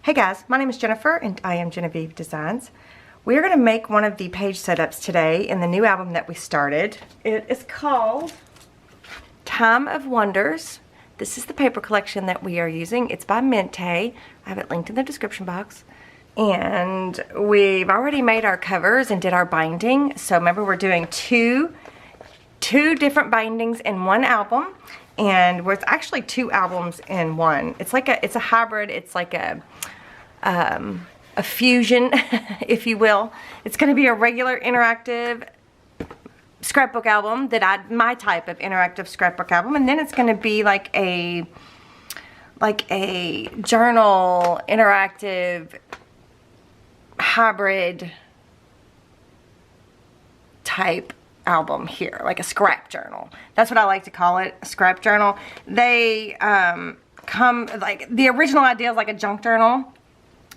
Hey guys, my name is Jennifer and I am Genevieve Designs. We are going to make one of the page setups today in the new album that we started. It is called Time of Wonders. This is the paper collection that we are using. It's by Mente. I have it linked in the description box. And we've already made our covers and did our binding. So remember, we're doing two different bindings in one album. And it's actually two albums in one. It's a hybrid. It's like a fusion, if you will. It's going to be a regular interactive scrapbook album, my type of interactive scrapbook album, and then it's going to be like a journal interactive hybrid type album here, like a scrap journal. That's what I like to call it, a scrap journal. They come, like, the original idea is like a junk journal,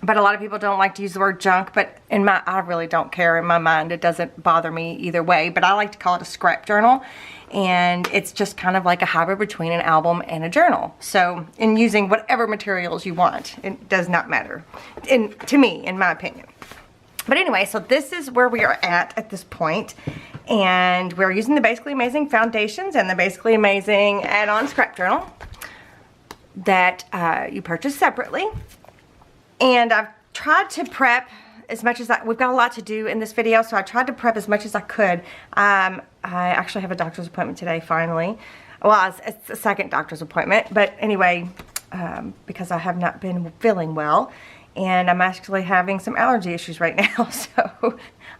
but a lot of people don't like to use the word junk, but I really don't care. In my mind, it doesn't bother me either way, but I like to call it a scrap journal, and it's just kind of like a hybrid between an album and a journal. So, in using whatever materials you want, it does not matter, to me, in my opinion. But anyway, so this is where we are at this point, and we're using the Basically Amazing foundations and the Basically Amazing add-on scrap journal that you purchase separately. And I've tried to prep as much as we've got a lot to do in this video, so I tried to prep as much as I could. I actually have a doctor's appointment today, finally. Well, it's a second doctor's appointment, but anyway, because I have not been feeling well, and I'm actually having some allergy issues right now, so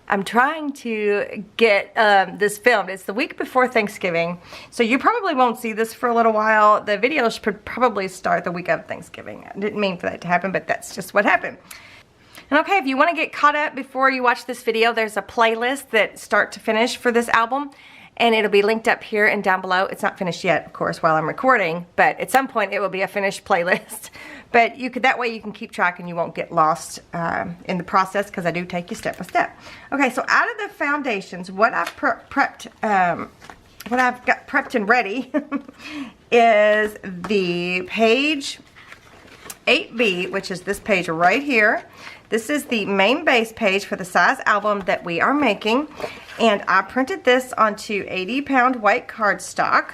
I'm trying to get this filmed. It's the week before Thanksgiving, so you probably won't see this for a little while. The video should probably start the week of Thanksgiving. I didn't mean for that to happen, but that's just what happened. And okay, if you want to get caught up before you watch this video, there's a playlist that start to finish for this album, and it'll be linked up here and down below. It's not finished yet, of course, while I'm recording, but at some point it will be a finished playlist. But that way you can keep track and you won't get lost in the process, because I do take you step by step. Okay, so out of the foundations, what I've prepped, what I've got prepped and ready is the page 8B, which is this page right here. This is the main base page for the size album that we are making, and I printed this onto 80-pound white cardstock,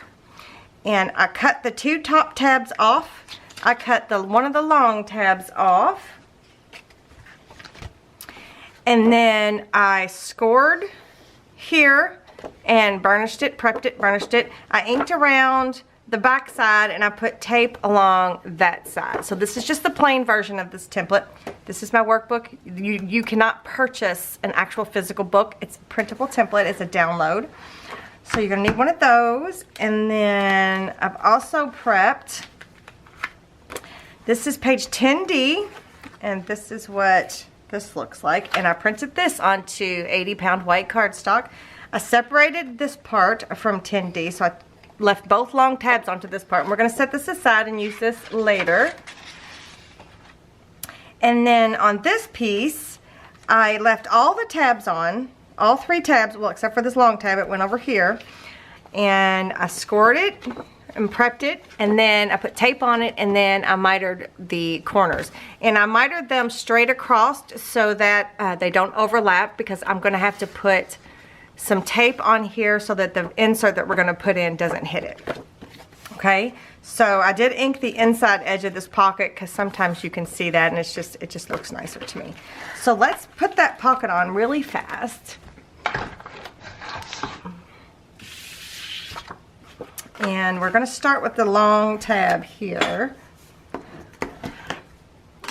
and I cut the two top tabs off. I cut one of the long tabs off, and then I scored here and burnished it, prepped it, burnished it. I inked around the back side, and I put tape along that side. So this is just the plain version of this template. This is my workbook. You cannot purchase an actual physical book. It's a printable template. It's a download. So you're going to need one of those. And then I've also prepped, this is page 10D, and this is what this looks like. And I printed this onto 80-pound white cardstock. I separated this part from 10D, so I left both long tabs onto this part. And we're going to set this aside and use this later. And then on this piece, I left all the tabs on, all three tabs, well, except for this long tab, it went over here. And I scored it and prepped it, and then I put tape on it, and then I mitered the corners. And I mitered them straight across so that they don't overlap, because I'm going to have to put some tape on here so that the insert that we're going to put in doesn't hit it. Okay, so I did ink the inside edge of this pocket, because sometimes you can see that, and it just looks nicer to me. So let's put that pocket on really fast. And we're going to start with the long tab here.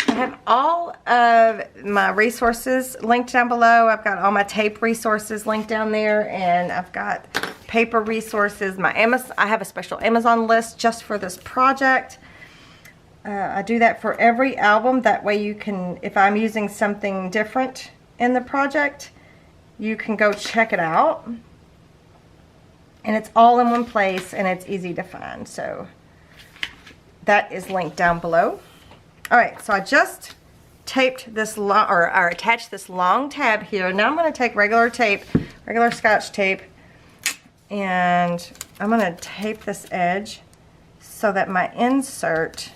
I have all of my resources linked down below. I've got all my tape resources linked down there, and I've got paper resources. I have a special Amazon list just for this project. I do that for every album. That way you can, if I'm using something different in the project, you can go check it out. And it's all in one place, and it's easy to find. So that is linked down below. All right, so I just taped this or attached this long tab here. Now I'm going to take regular tape, regular Scotch tape, and I'm going to tape this edge so that my insert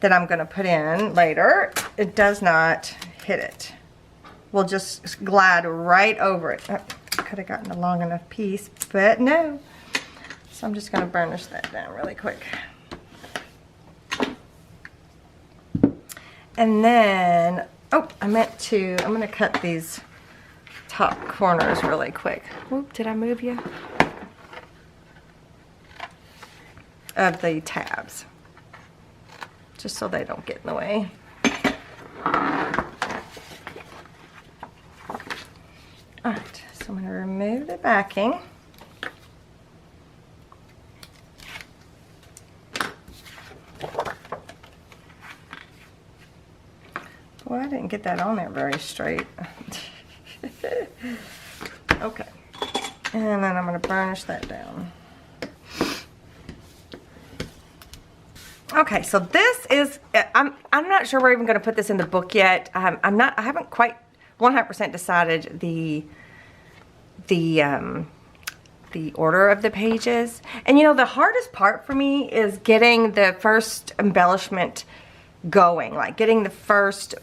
that I'm going to put in later, it does not hit it. We'll just glide right over it. Oh, could have gotten a long enough piece, but no. So I'm just going to burnish that down really quick. And then, oh, I'm going to cut these top corners really quick. Whoop, did I move you? Of the tabs. Just so they don't get in the way. Alright, so I'm going to remove the backing. Well, I didn't get that on there very straight. Okay. And then I'm going to burnish that down. Okay, so this is, I'm not sure we're even going to put this in the book yet. I haven't quite 100% decided the order of the pages. And you know, the hardest part for me is getting the first embellishment going, like getting the first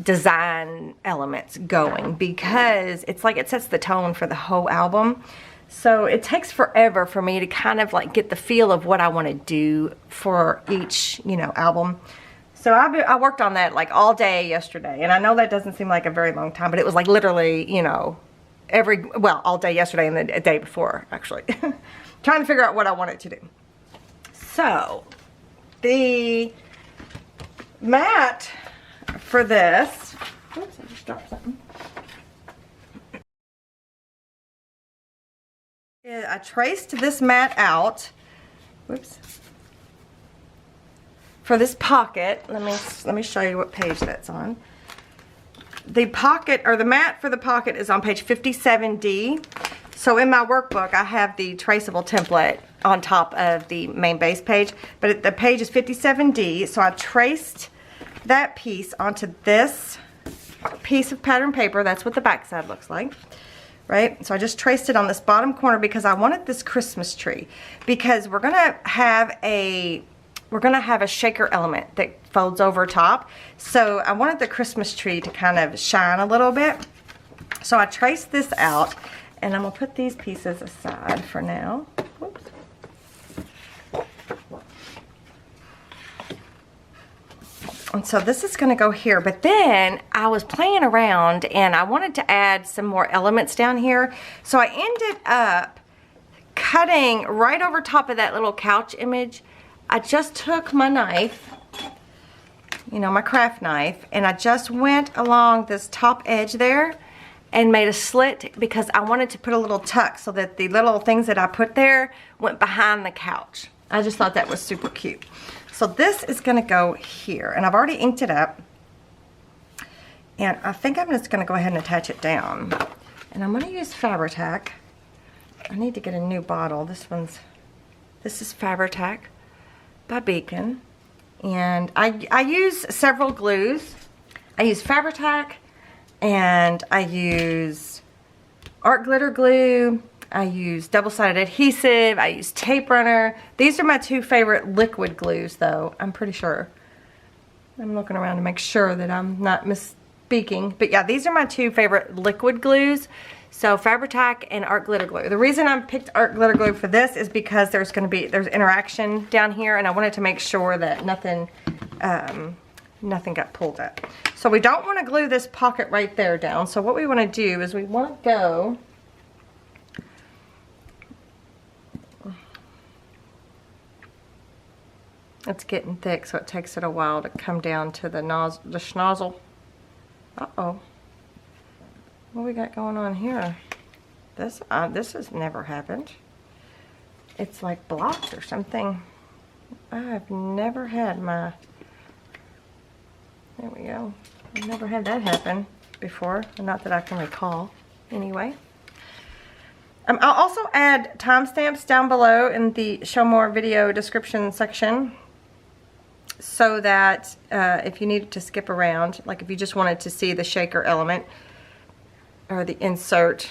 design elements going, because it's like it sets the tone for the whole album. So it takes forever for me to kind of like get the feel of what I want to do for each, you know, album. So I worked on that like all day yesterday, and I know that doesn't seem like a very long time, but it was like literally, you know, all day yesterday and the day before, actually. Trying to figure out what I wanted to do. So, the mat for this, oops, I just dropped something. I traced this mat out, whoops, for this pocket. Let me show you what page that's on. The pocket, or the mat for the pocket, is on page 57D. So in my workbook, I have the traceable template on top of the main base page, but the page is 57D. So I traced that piece onto this piece of pattern paper. That's what the back side looks like. Right? So I just traced it on this bottom corner because I wanted this Christmas tree, because we're gonna have a shaker element that folds over top. So I wanted the Christmas tree to kind of shine a little bit. So I traced this out, and I'm gonna put these pieces aside for now. Whoops. And so this is going to go here, but then I was playing around and I wanted to add some more elements down here. So I ended up cutting right over top of that little couch image. I just took my knife, you know, my craft knife, and I just went along this top edge there and made a slit, because I wanted to put a little tuck so that the little things that I put there went behind the couch. I just thought that was super cute. So this is going to go here, and I've already inked it up, and I think I'm just going to go ahead and attach it down. And I'm going to use Fabri-Tac. I need to get a new bottle. This is Fabri-Tac by Beacon, and I use several glues. I use Fabri-Tac, and I use art glitter glue. I use double-sided adhesive. I use tape runner. These are my two favorite liquid glues, though, I'm pretty sure. I'm looking around to make sure that I'm not misspeaking. But yeah, these are my two favorite liquid glues. So Fabri-Tac and art glitter glue. The reason I picked art glitter glue for this is because there's interaction down here, and I wanted to make sure that nothing got pulled up. So we don't want to glue this pocket right there down. So what we want to do is we want to go it's getting thick, so it takes it a while to come down to the schnozzle. Uh-oh. What we got going on here? This has never happened. It's like blocked or something. I've never had my... There we go. I've never had that happen before. Not that I can recall. Anyway. I'll also add timestamps down below in the show more video description section, so that if you needed to skip around, like if you just wanted to see the shaker element or the insert,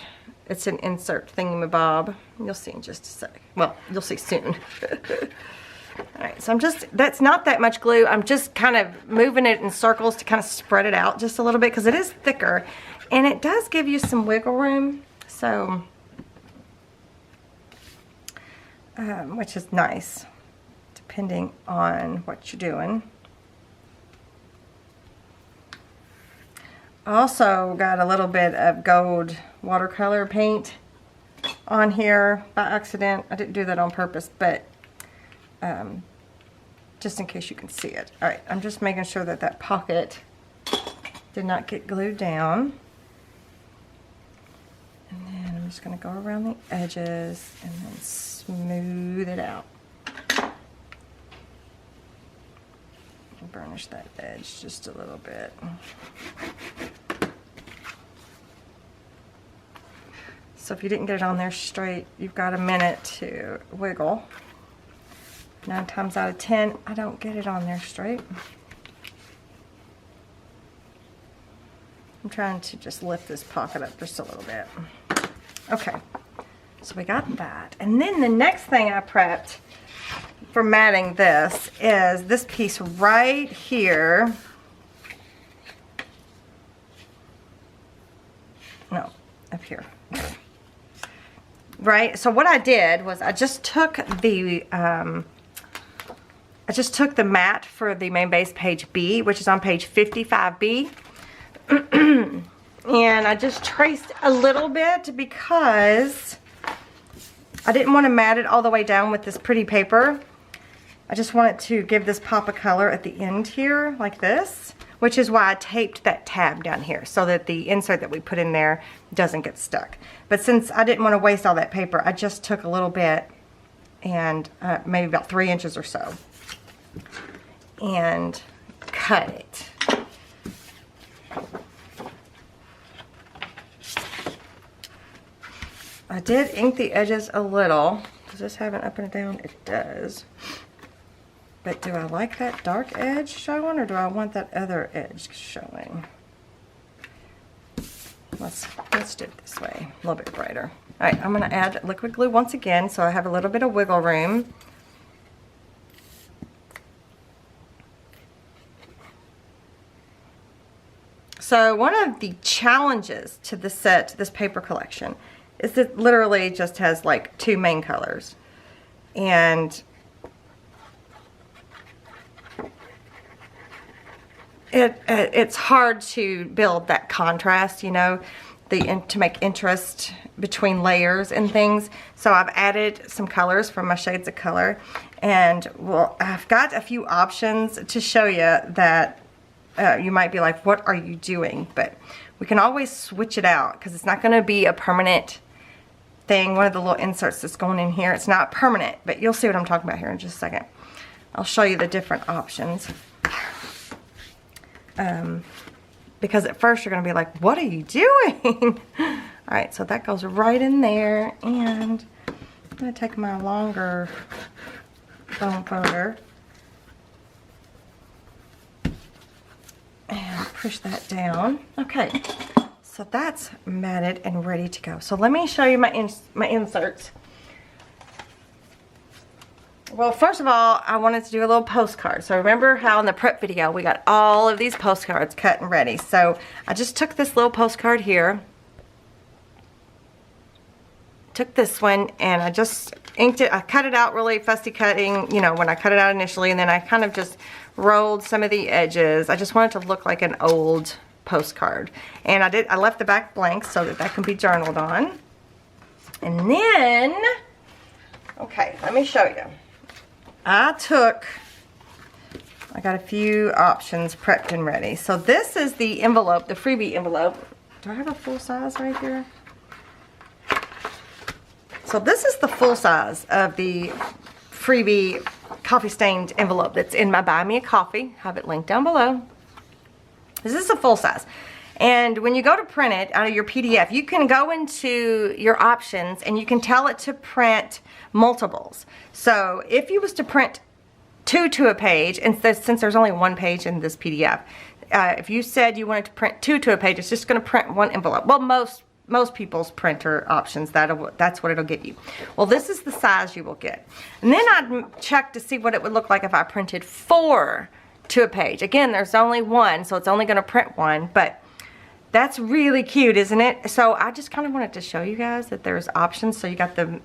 it's an insert thingamabob. You'll see in just a sec. Well, you'll see soon. Alright, so that's not that much glue. I'm just kind of moving it in circles to kind of spread it out just a little bit because it is thicker. And it does give you some wiggle room, so, which is nice, depending on what you're doing. Also got a little bit of gold watercolor paint on here by accident. I didn't do that on purpose, but just in case you can see it. Alright, I'm just making sure that that pocket did not get glued down. And then I'm just going to go around the edges and then smooth it out. Burnish that edge just a little bit. So if you didn't get it on there straight, you've got a minute to wiggle. 9 times out of 10, I don't get it on there straight. I'm trying to just lift this pocket up just a little bit. Okay, so we got that. And then the next thing I prepped for matting this is this piece right here. No, up here. Right, so what I did was I just took the mat for the main base page B, which is on page 55B. And I just traced a little bit because I didn't want to mat it all the way down with this pretty paper. I just wanted to give this pop of color at the end here, like this, which is why I taped that tab down here so that the insert that we put in there doesn't get stuck. But since I didn't want to waste all that paper, I just took a little bit and maybe about 3 inches or so and cut it. I did ink the edges a little. Does this have an up and a down? It does. But do I like that dark edge showing, or do I want that other edge showing? Let's do it this way, a little bit brighter. All right, I'm going to add liquid glue once again, so I have a little bit of wiggle room. So one of the challenges to this set, this paper collection, is that it literally just has like 2 main colors. And it's hard to build that contrast, you know, to make interest between layers and things. So I've added some colors from my shades of color, and well, I've got a few options to show you that you might be like, what are you doing? But we can always switch it out because it's not going to be a permanent thing. One of the little inserts that's going in here, it's not permanent, but you'll see what I'm talking about here in just a second. I'll show you the different options. Because at first you're going to be like, what are you doing? Alright, so that goes right in there, and I'm going to take my longer bone folder and push that down. Okay, so that's matted and ready to go. So let me show you my inserts. Well, first of all, I wanted to do a little postcard. So remember how in the prep video we got all of these postcards cut and ready. So I just took this little postcard here, took this one, and I just inked it. I cut it out really fussy cutting, you know, when I cut it out initially, and then I kind of just rolled some of the edges. I just wanted to look like an old postcard. And I left the back blank so that can be journaled on. And then, okay, let me show you. I got a few options prepped and ready. So this is the envelope, the freebie envelope. Do I have a full size right here? So this is the full size of the freebie coffee stained envelope that's in my Buy Me a Coffee. Have it linked down below. This is a full size. And when you go to print it out of your PDF, you can go into your options and you can tell it to print multiples. So if you was to print 2 to a page, and since there's only 1 page in this PDF, if you said you wanted to print 2 to a page, it's just going to print 1 envelope. Well, most most people's printer options. That's what it'll get you. Well, this is the size you will get. And then I'd check to see what it would look like if I printed 4 to a page. Again, there's only 1, so it's only going to print 1, but that's really cute, isn't it? So I just kind of wanted to show you guys that there's options. So you got the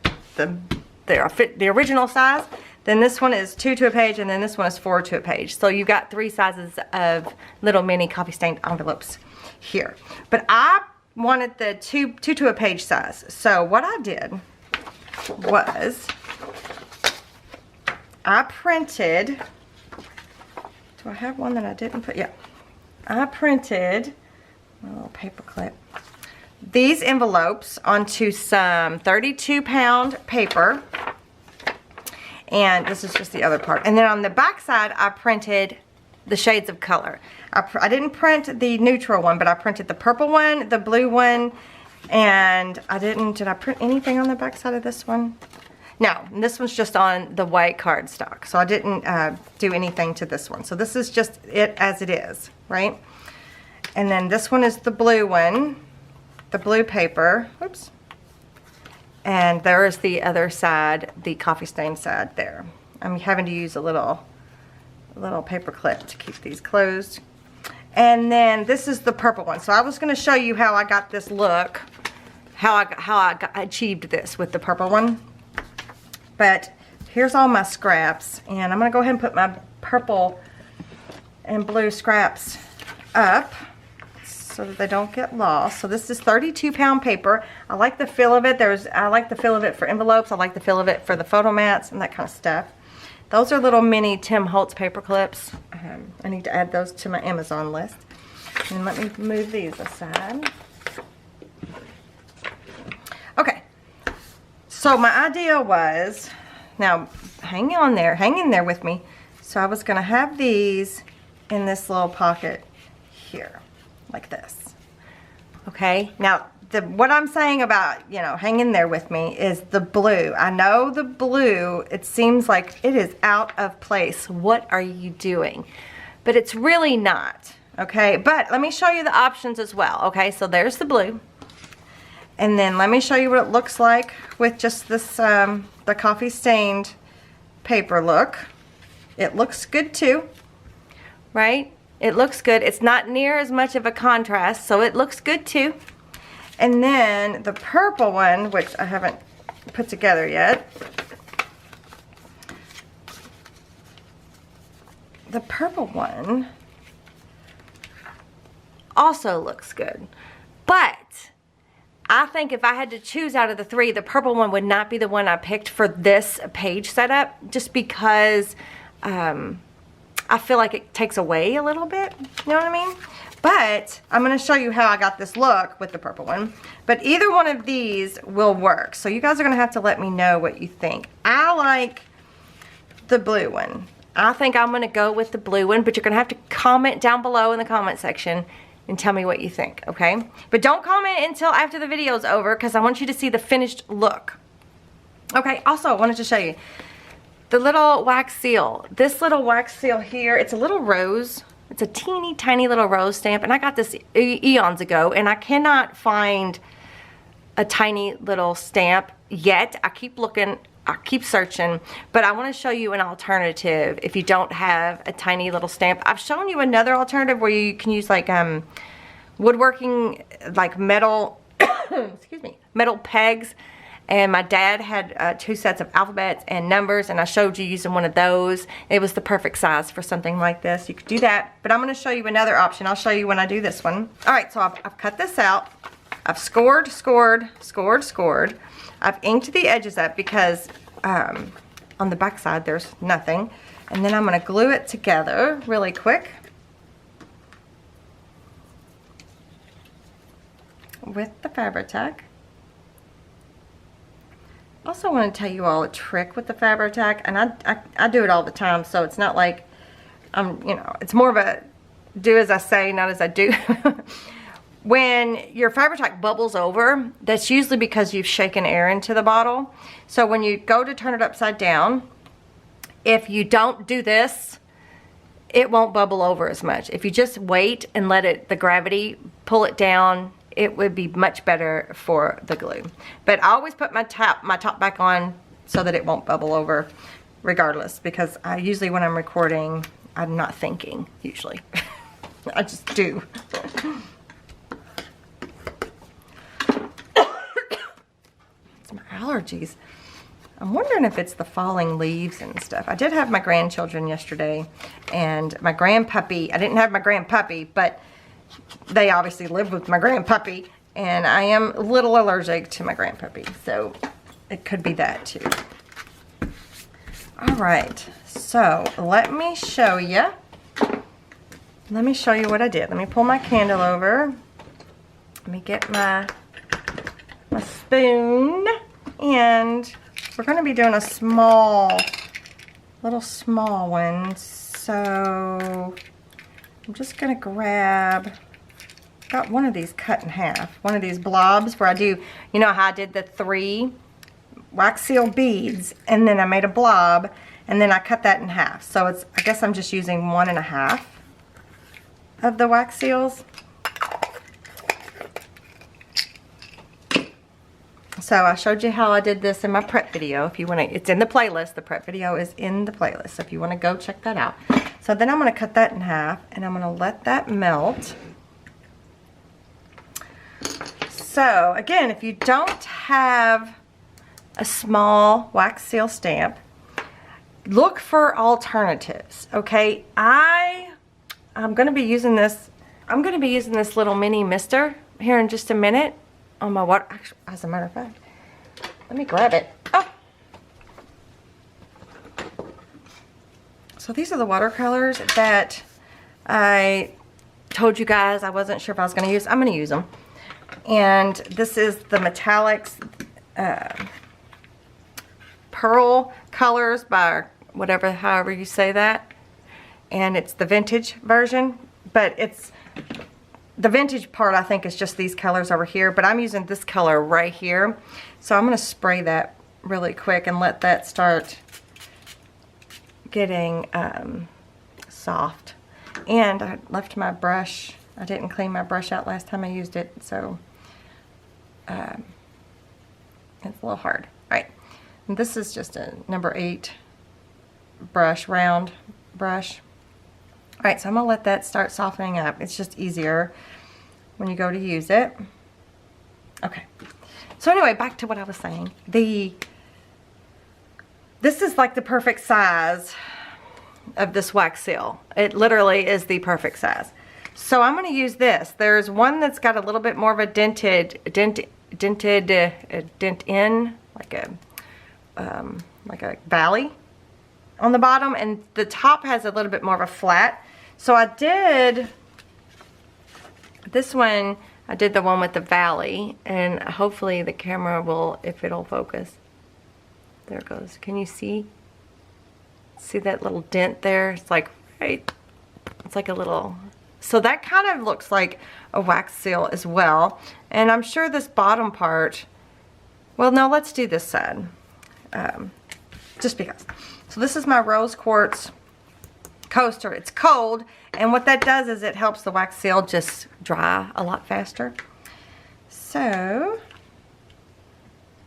original size, then this one is 2 to a page, and then this one is 4 to a page. So you've got 3 sizes of little mini coffee stained envelopes here. But I wanted the 2 to a page size. So what I did was I printed, do I have one that I didn't put? Yeah. I printed my little paper clip, these envelopes onto some 32-pound paper. And this is just the other part. And then on the back side, I printed the shades of color. I didn't print the neutral one, but I printed the purple one, the blue one, and did I print anything on the back side of this one? No, this one's just on the white cardstock. So I didn't do anything to this one. So this is just it as it is, right? And then this one is the blue one, the blue paper. Whoops. And there is the other side, the coffee stain side there. I'm having to use a little paper clip to keep these closed. And then this is the purple one. So I was going to show you how I got this look, how I achieved this with the purple one. But here's all my scraps, and I'm going to go ahead and put my purple and blue scraps up so that they don't get lost. So this is 32-pound paper. I like the feel of it. I like the feel of it for envelopes. I like the feel of it for the photo mats and that kind of stuff. Those are little mini Tim Holtz paper clips. I need to add those to my Amazon list. And let me move these aside. Okay. So my idea was, now hang in there with me. So I was going to have these in this little pocket here, like this. Okay. Now what I'm saying about, hang in there with me is the blue. I know the blue, it seems like it is out of place. What are you doing? But it's really not, okay? But let me show you the options as well, okay? So there's the blue. And then let me show you what it looks like with just this, the coffee stained paper look. It looks good too, right? It looks good. It's not near as much of a contrast, so it looks good too. And then the purple one, which I haven't put together yet. The purple one also looks good. But I think if I had to choose out of the 3, the purple one would not be the one I picked for this page setup, just because I feel like it takes away a little bit, you know what I mean? But I'm going to show you how I got this look with the purple one. But either one of these will work. So you guys are going to have to let me know what you think. I like the blue one. I think I'm going to go with the blue one. But you're going to have to comment down below in the comment section and tell me what you think, okay? But don't comment until after the video's over, because I want you to see the finished look. Okay, also I wanted to show you the little wax seal. This little wax seal here, it's a little rose. It's a teeny tiny little rose stamp, and I got this eons ago, and I cannot find a tiny little stamp yet. I keep looking, I keep searching, but I want to show you an alternative if you don't have a tiny little stamp. I've shown you another alternative where you can use like woodworking, like metal, excuse me, metal pegs. And my dad had 2 sets of alphabets and numbers, and I showed you using one of those. It was the perfect size for something like this. You could do that, but I'm going to show you another option. I'll show you when I do this one. All right, so I've cut this out. I've scored. I've inked the edges up because on the back side there's nothing. And then I'm going to glue it together really quick with the Fabri-Tac. I also want to tell you all a trick with the Fabri-Tac, and I do it all the time, so it's not like it's more of a do as I say, not as I do. When your Fabri-Tac bubbles over, that's usually because you've shaken air into the bottle. So when you go to turn it upside down, if you don't do this, it won't bubble over as much. If you just wait and let the gravity pull it down, it would be much better for the glue. But I always put my top back on so that it won't bubble over regardless, because I usually, when I'm recording, I'm not thinking usually. I just do. It's my allergies. I'm wondering if it's the falling leaves and stuff. I did have my grandchildren yesterday, and my grandpuppy, I didn't have my grandpuppy, but they obviously live with my grandpuppy, and I am a little allergic to my grandpuppy, so it could be that too. All right, so let me show you. Let me show you what I did. Let me pull my candle over. Let me get my spoon, and we're going to be doing a little small one. So I'm just going to grab, got one of these cut in half, one of these blobs where I do, you know how I did the 3 wax seal beads, and then I made a blob, and then I cut that in half. So it's, I guess I'm just using 1.5 of the wax seals. So I showed you how I did this in my prep video. If you want to, it's in the playlist. The prep video is in the playlist, so if you want to go check that out. So then I'm going to cut that in half, and I'm going to let that melt. So again, if you don't have a small wax seal stamp, look for alternatives. Okay, I'm going to be using this. I'm going to be using this little mini mister here in just a minute on my water. Actually, as a matter of fact, let me grab it. Oh. So these are the watercolors that I told you guys I wasn't sure if I was going to use. I'm going to use them. And this is the Metallics Pearl Colors by whatever, however you say that. And it's the vintage version, but it's the vintage part, I think, is just these colors over here, but I'm using this color right here. So I'm going to spray that really quick and let that start getting soft. And I left my brush, I didn't clean my brush out last time I used it, so it's a little hard. All right, and this is just a number 8 brush, round brush. All right, so I'm going to let that start softening up. It's just easier when you go to use it. Okay. So anyway, back to what I was saying. This is like the perfect size of this wax seal. It literally is the perfect size. So I'm going to use this. There's one that's got a little bit more of a dent in, like a valley on the bottom, and the top has a little bit more of a flat. So I did this one, I did the one with the valley, and hopefully the camera will, if it'll focus. There it goes. Can you see that little dent there? It's like, right, it's like a little, so that kind of looks like a wax seal as well. And I'm sure this bottom part, well, no, let's do this side, just because. So this is my rose quartz coaster. It's cold, and what that does is it helps the wax seal just dry a lot faster. So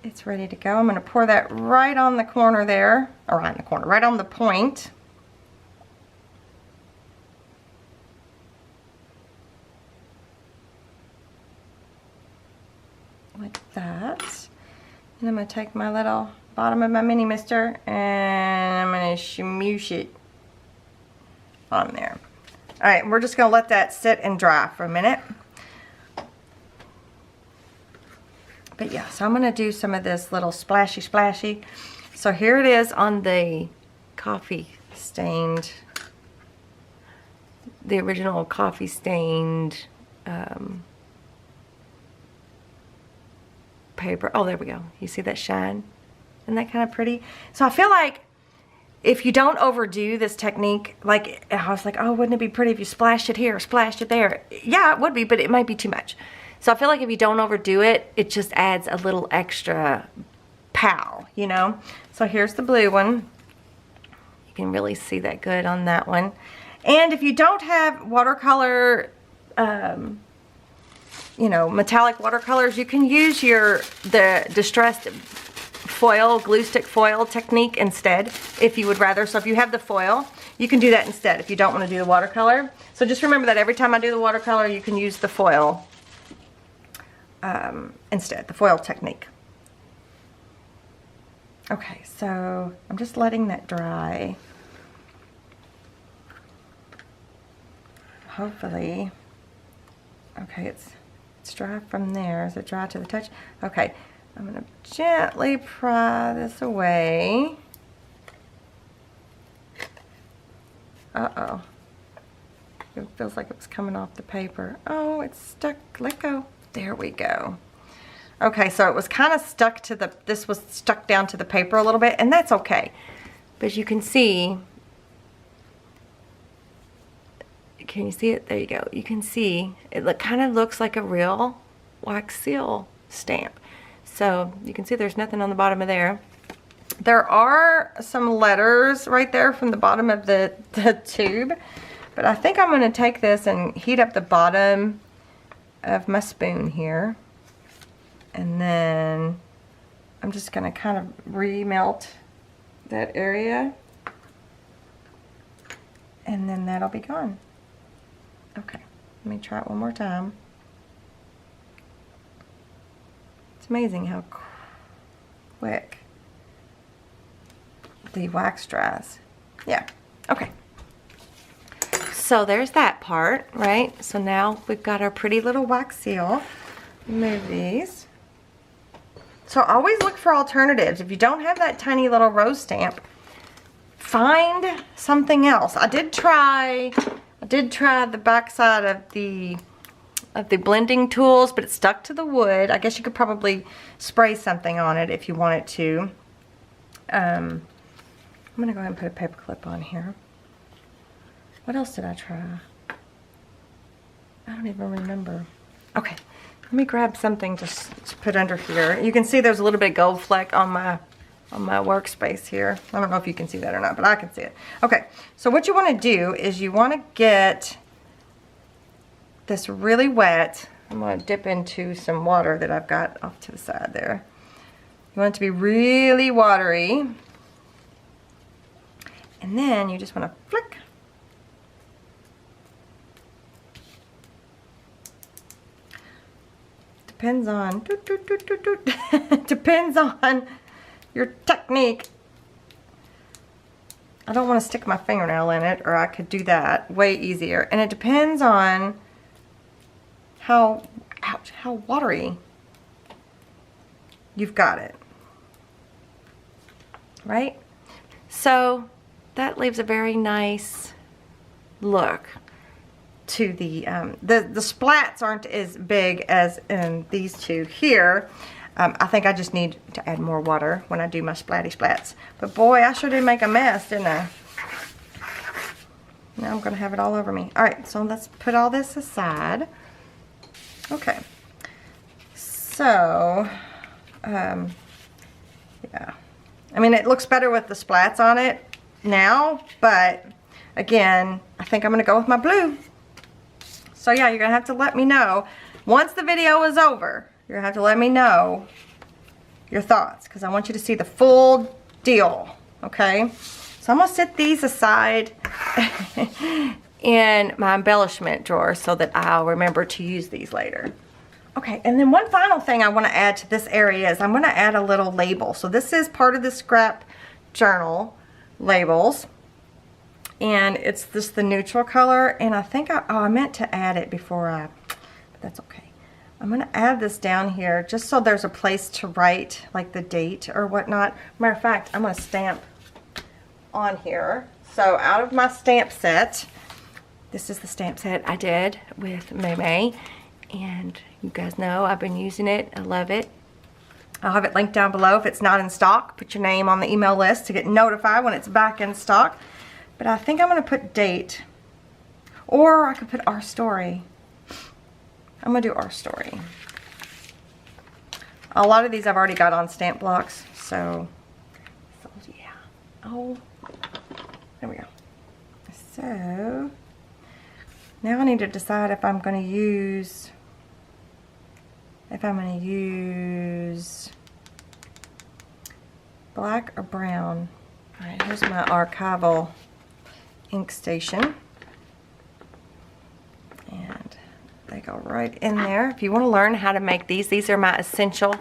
it's ready to go. I'm going to pour that right on the corner there, or right in the corner, right on the point. Like that. And I'm going to take my little bottom of my mini mister and I'm going to smoosh it on there. Alright, we're just going to let that sit and dry for a minute. But yeah, so I'm going to do some of this little splashy. So here it is on the coffee stained, the original coffee stained paper. Oh, there we go. You see that shine? Isn't that kind of pretty? So I feel like if you don't overdo this technique, like I was like, oh, wouldn't it be pretty if you splashed it here or splashed it there? Yeah, it would be, but it might be too much. So I feel like if you don't overdo it, it just adds a little extra pow, you know? So here's the blue one. You can really see that good on that one. And if you don't have watercolor, you you know, metallic watercolors, you can use the distressed foil, glue stick foil technique instead if you would rather. So if you have the foil, you can do that instead if you don't want to do the watercolor. So just remember that every time I do the watercolor, you can use the foil instead, the foil technique. Okay, so I'm just letting that dry. Hopefully, okay, it's dry from there. Is it dry to the touch? Okay, I'm going to gently pry this away. Uh-oh. It feels like it was coming off the paper. Oh, it's stuck. Let go. There we go. Okay, so it was kind of stuck to this was stuck down to the paper a little bit, and that's okay. But as you can see, can you see it? There you go. You can see it kind of looks like a real wax seal stamp. So you can see there's nothing on the bottom of there. There are some letters right there from the bottom of the tube, but I think I'm going to take this and heat up the bottom of my spoon here, and then I'm just going to kind of remelt that area, and then that'll be gone. Okay, let me try it one more time. It's amazing how quick the wax dries. Yeah, okay. So there's that part, right? So now we've got our pretty little wax seal. Remove these. So always look for alternatives. If you don't have that tiny little rose stamp, find something else. I did try the back side of the blending tools, but it stuck to the wood. I guess you could probably spray something on it if you wanted to. I'm gonna go ahead and put a paper clip on here. What else did I try? I don't even remember. Okay, let me grab something to put under here. You can see there's a little bit of gold fleck on my workspace here. I don't know if you can see that or not, but I can see it. Okay, so what you want to do is you want to get this really wet. I'm going to dip into some water that I've got off to the side there. You want it to be really watery. And then you just want to flick. Depends on, depends on your technique. I don't want to stick my fingernail in it, or I could do that way easier. And it depends on how watery you've got it. Right? So that leaves a very nice look to the splats aren't as big as in these two here. I think I just need to add more water when I do my splatty splats. But boy, I sure did make a mess, didn't I? Now I'm going to have it all over me. Alright, so let's put all this aside. Okay. So, yeah. I mean, it looks better with the splats on it now, but again, I think I'm going to go with my blue. So yeah, you're going to have to let me know. Once the video is over, you're going to have to let me know your thoughts, because I want you to see the full deal, okay? So I'm going to set these aside in my embellishment drawer so that I'll remember to use these later. Okay, and then one final thing I want to add to this area is I'm going to add a little label. So this is part of the scrap journal labels. And it's just the neutral color, and I think I meant to add it before but that's okay. I'm going to add this down here just so there's a place to write like the date or whatnot. Matter of fact, I'm going to stamp on here. So out of my stamp set, this is the stamp set I did with May, and you guys know I've been using it. I love it. I'll have it linked down below. If it's not in stock, put your name on the email list to get notified when it's back in stock. But I think I'm going to put date, or I could put our story. I'm going to do our story. A lot of these I've already got on stamp blocks, so yeah. Oh, there we go. So now I need to decide if I'm going to use if I'm going to use black or brown. All right, here's my archival ink station. And they go right in there. If you want to learn how to make these are my essential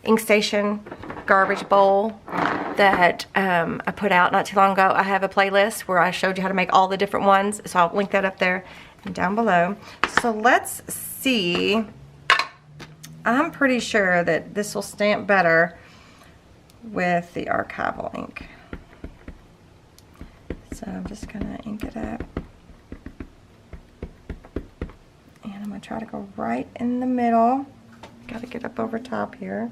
ink station garbage bowl that I put out not too long ago. I have a playlist where I showed you how to make all the different ones, so I'll link that up there and down below. So let's see. I'm pretty sure that this will stamp better with the archival ink. So I'm just gonna ink it up. And I'm gonna try to go right in the middle. Gotta get up over top here.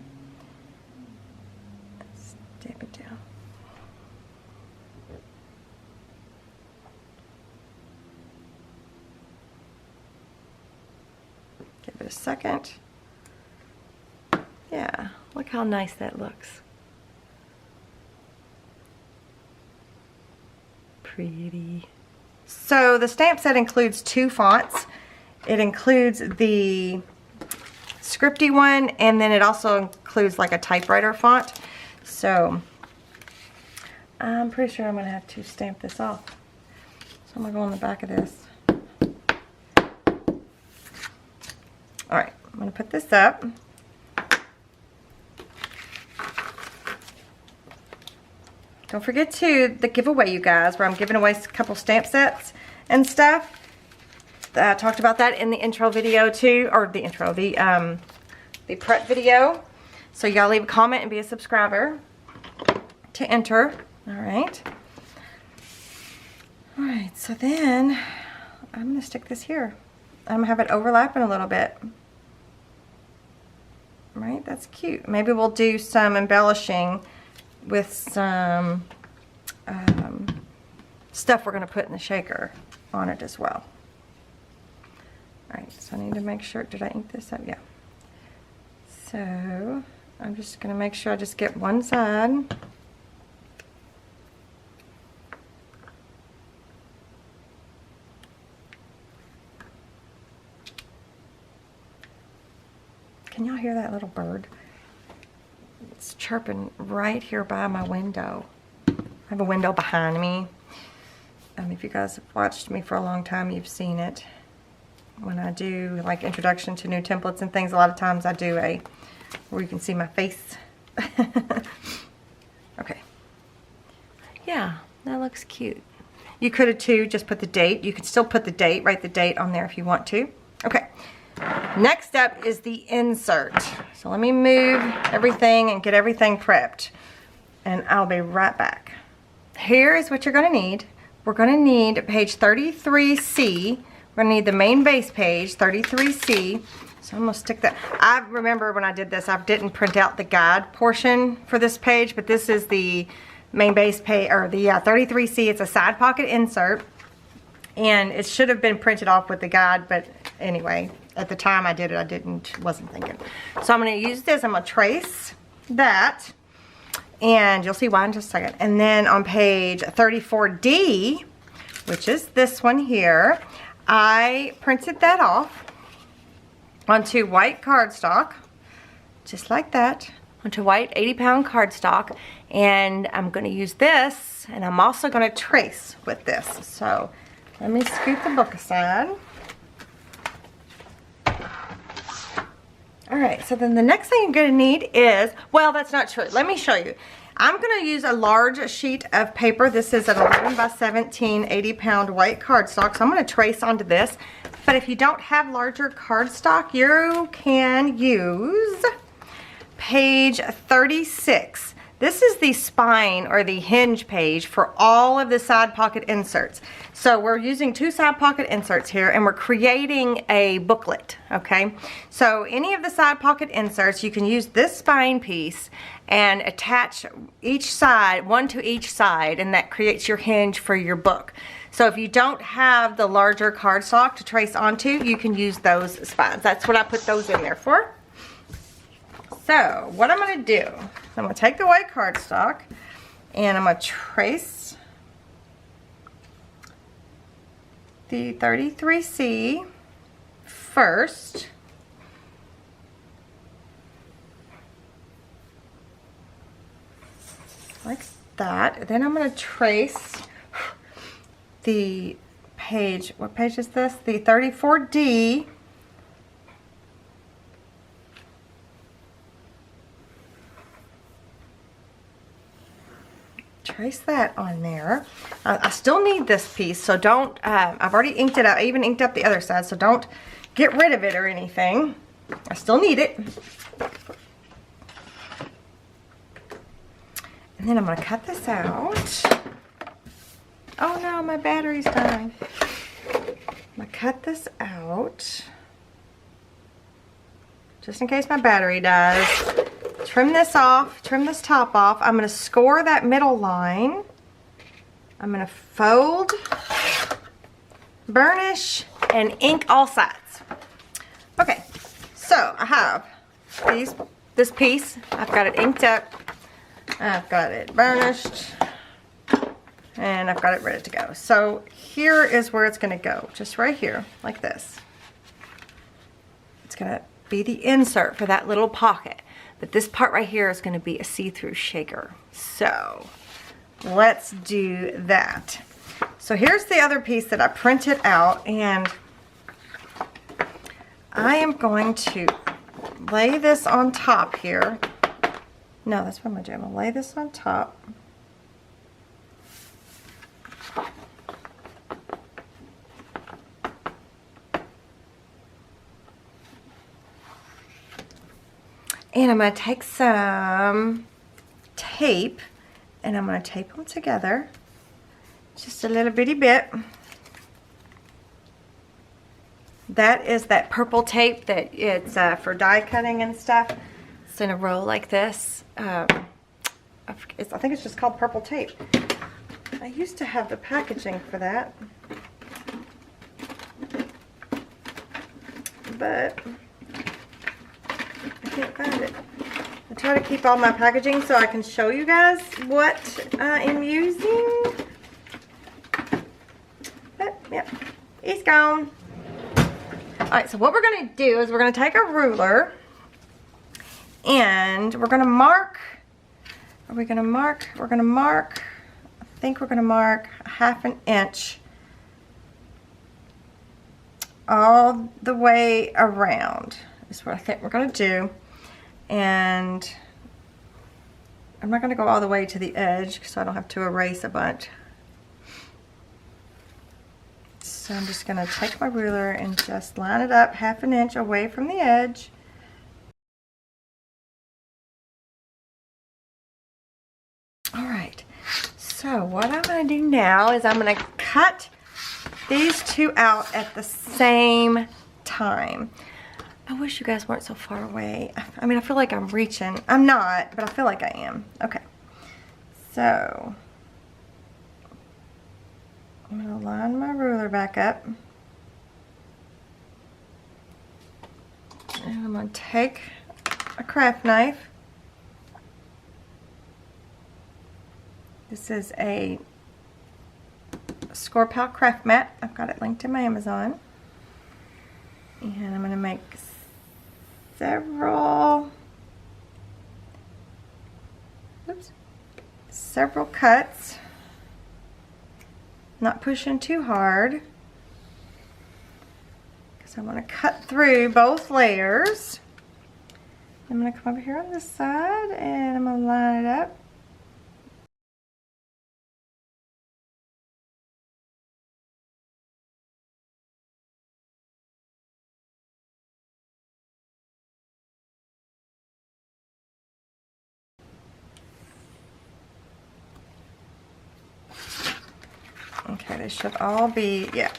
Stamp it down. Give it a second. Yeah, look how nice that looks. Pretty. So the stamp set includes 2 fonts. It includes the scripty one, and then it also includes like a typewriter font. So I'm pretty sure I'm going to have to stamp this off. So I'm going to go on the back of this. Alright, I'm going to put this up. Don't forget to the giveaway, you guys, where I'm giving away a couple stamp sets and stuff. I talked about that in the intro video too, or the intro, the prep video. So y'all leave a comment and be a subscriber to enter. All right. All right, so then I'm gonna stick this here. I'm gonna have it overlapping a little bit. Right, that's cute. Maybe we'll do some embellishing with some stuff we're going to put in the shaker on it as well. Alright, so I need to make sure, did I ink this up? Yeah. So I'm just going to make sure I just get one side. Can y'all hear that little bird? It's chirping right here by my window. I have a window behind me. If you guys have watched me for a long time, you've seen it. When I do like introduction to new templates and things, a lot of times I do a where you can see my face. Okay. Yeah, that looks cute. You could have too just put the date. You could still put the date, write the date on there if you want to. Okay. Next up is the insert. So let me move everything and get everything prepped, and I'll be right back. Here is what you're going to need. We're going to need page 33C. We're going to need the main base page, 33C. So I'm going to stick that. I remember when I did this, I didn't print out the guide portion for this page, but this is the main base page, or the 33C. It's a side pocket insert, and it should have been printed off with the guide, but anyway, at the time I did it, wasn't thinking. So I'm going to use this. I'm going to trace that, and you'll see why in just a second. And then on page 34D, which is this one here, I printed that off onto white cardstock, just like that, onto white 80-pound cardstock, and I'm going to use this, and I'm also going to trace with this. So let me scoot the book aside. Alright, so then the next thing you're going to need is, well, that's not true. Let me show you. I'm going to use a large sheet of paper. This is an 11 by 17 80-pound white cardstock. So I'm going to trace onto this. But if you don't have larger cardstock, you can use page 36. This is the spine or the hinge page for all of the side pocket inserts. So we're using 2 side pocket inserts here, and we're creating a booklet, okay? So any of the side pocket inserts, you can use this spine piece and attach each side, one to each side, and that creates your hinge for your book. So if you don't have the larger cardstock to trace onto, you can use those spines. That's what I put those in there for. So what I'm going to do, I'm going to take the white cardstock and I'm going to trace the 33C first. like that. Then I'm going to trace the page. What page is this? The 34D. Trace that on there. I still need this piece, so don't, I've already inked it out. I even inked up the other side, so don't get rid of it or anything. I still need it. And then I'm going to cut this out. Oh no, my battery's dying. I'm going to cut this out. Just in case my battery dies. Trim this off, trim this top off. I'm going to score that middle line. I'm going to fold, burnish, and ink all sides. Okay, so I have this piece. I've got it inked up. I've got it burnished. And I've got it ready to go. So here is where it's going to go. Just right here, like this. It's going to be the insert for that little pocket. But this part right here is going to be a see-through shaker. So let's do that. So here's the other piece that I printed out, and I am going to lay this on top here. No, that's what I'm going to do. I'm going to lay this on top. And I'm going to take some tape and I'm going to tape them together. Just a little bitty bit. That is that purple tape that it's for die cutting and stuff. It's in a row like this. I think it's just called purple tape. I used to have the packaging for that. But I can't find it. I try to keep all my packaging so I can show you guys what I am using. But, yeah, it's gone. Alright, so what we're going to do is we're going to take a ruler and we're going to mark. Are we going to mark? We're going to mark, I think we're going to mark 1/2 inch all the way around. Is what I think we're going to do. And I'm not going to go all the way to the edge because I don't have to erase a bunch. So I'm just going to take my ruler and just line it up 1/2 inch away from the edge. Alright, so what I'm going to do now is I'm going to cut these two out at the same time. I wish you guys weren't so far away. I mean, I feel like I'm reaching. I'm not, but I feel like I am. Okay. So, I'm going to line my ruler back up. And I'm going to take a craft knife. This is a Scorpal craft mat. I've got it linked in my Amazon. And I'm going to make several cuts, not pushing too hard because I want to cut through both layers. I'm going to come over here on this side and I'm going to line it up. Okay, they should all be, yeah.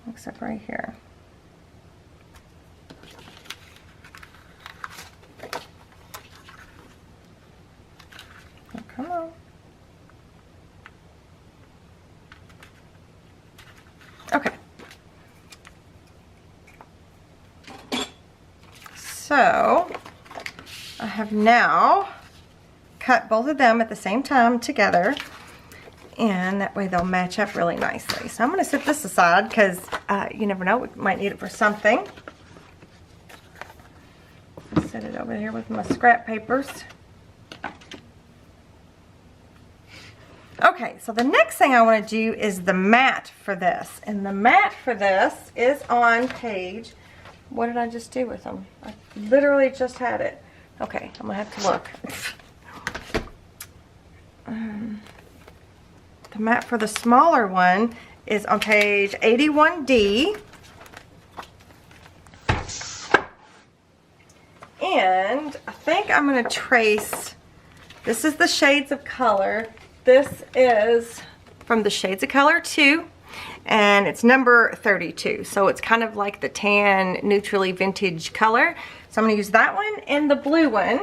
Except right here. Oh, come on. Okay. So, I have now cut both of them at the same time together, and that way they'll match up really nicely. So I'm going to set this aside because you never know, we might need it for something. Set it over here with my scrap papers. Okay, so the next thing I want to do is the mat for this. And the mat for this is on page, what did I just do with them? I literally just had it. Okay, I'm going to have to look. The mat for the smaller one is on page 81D. And I think I'm going to trace, this is the shades of color. This is from the Shades of Color 2, and it's number 32. So it's kind of like the tan, neutrally vintage color. So I'm going to use that one and the blue one.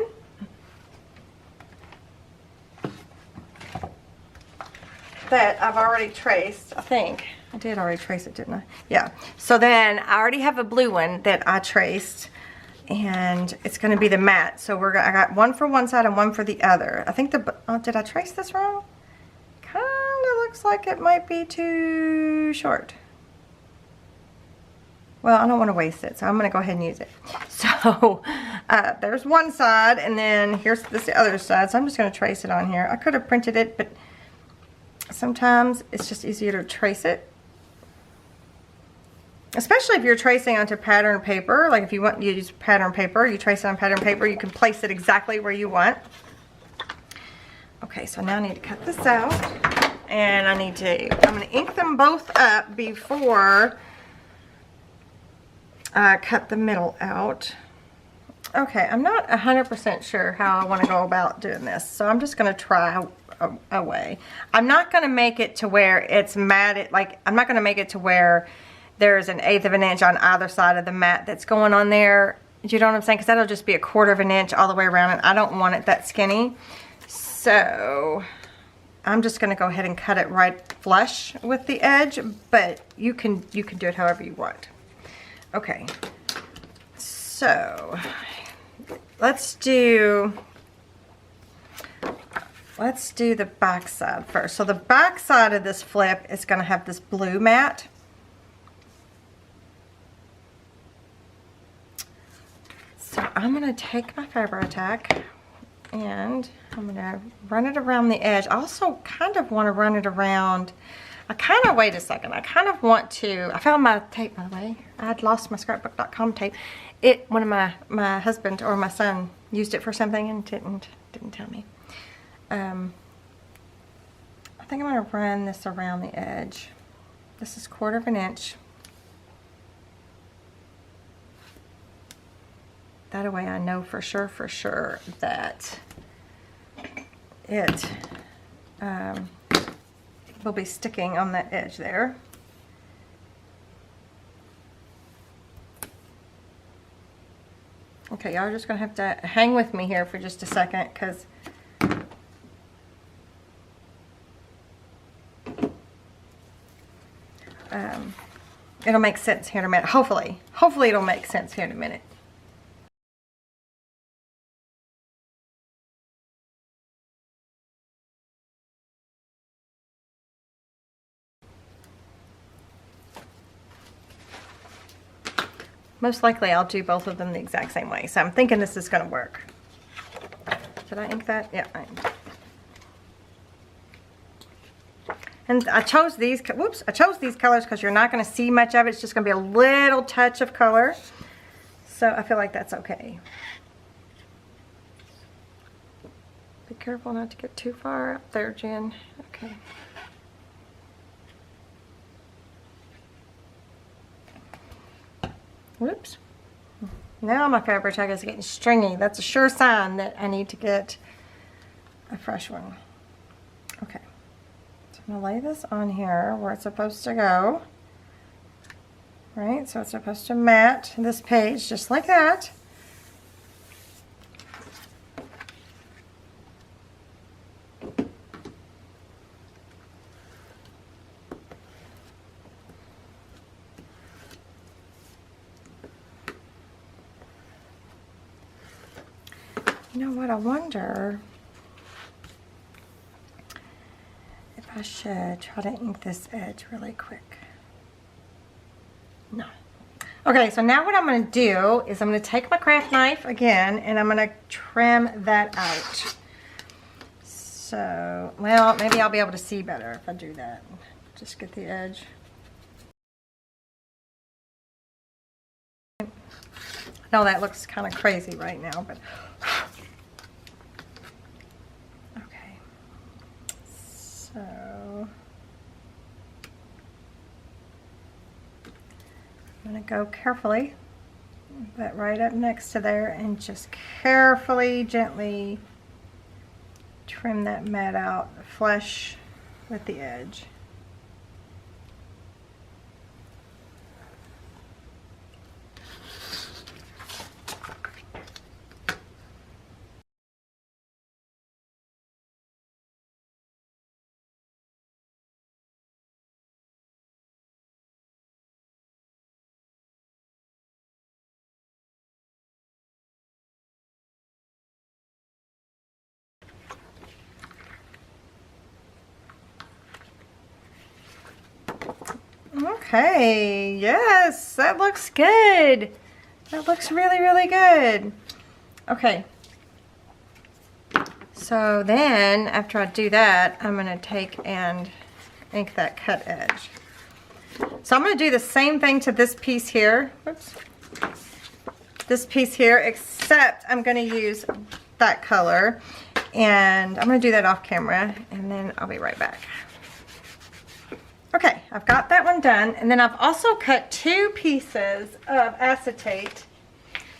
That I've already traced, I think. I did already trace it, didn't I? Yeah. So then I already have a blue one that I traced, and it's going to be the matte. So I got one for one side and one for the other. I think did I trace this wrong? Kind of looks like it might be too short. Well, I don't want to waste it, so I'm going to go ahead and use it. So there's one side, and then here's the other side. So I'm just going to trace it on here. I could have printed it, but sometimes it's just easier to trace it. Especially if you're tracing onto pattern paper. Like if you want to use pattern paper, you trace it on pattern paper, you can place it exactly where you want. Okay, so now I need to cut this out. And I'm going to ink them both up before I cut the middle out. Okay, I'm not 100% sure how I want to go about doing this. So I'm just going to try a way. I'm not going to make it to where it's matted. Like, I'm not going to make it to where there's an 1/8 of an inch on either side of the mat that's going on there. Do you know what I'm saying? Because that'll just be a 1/4 of an inch all the way around, and I don't want it that skinny. So I'm just going to go ahead and cut it right flush with the edge, but you can do it however you want. Okay. So let's do the back side first. So the back side of this flip is going to have this blue mat. So I'm going to take my Faber Attack and I'm going to run it around the edge. I also kind of want to run it around. Wait a second. I kind of want to, I found my tape, by the way. I had lost my scrapbook.com tape. One of my husband or my son used it for something and didn't tell me. I think I'm going to run this around the edge. This is 1/4 of an inch. That way I know for sure that it will be sticking on that edge there. Okay, y'all are just going to have to hang with me here for just a second, because it'll make sense here in a minute. Hopefully it'll make sense here in a minute. Most likely I'll do both of them the exact same way. So I'm thinking this is going to work. Did I ink that? Yeah, I inked. And I chose these, I chose these colors because you're not going to see much of it. It's just going to be a little touch of color. So I feel like that's okay. Be careful not to get too far up there, Jen. Okay. Whoops. Now my Faber Attack is getting stringy. That's a sure sign that I need to get a fresh one. Okay. So I'm going to lay this on here where it's supposed to go. Right? So it's supposed to mat this page just like that. You know what, I wonder if I should try to ink this edge really quick. No. Okay, so now what I'm going to do is I'm going to take my craft knife again and I'm going to trim that out. So, well, maybe I'll be able to see better if I do that. Just get the edge. I know that looks kind of crazy right now, but okay. So I'm going to go carefully, but right up next to there, and just carefully, gently trim that mat out flush with the edge. Okay, yes, that looks good. That looks really, really good. Okay. So then, after I do that, I'm going to take and ink that cut edge. So I'm going to do the same thing to this piece here. Whoops. This piece here, except I'm going to use that color. And I'm going to do that off camera, and then I'll be right back. Okay, I've got that one done, and then I've also cut 2 pieces of acetate.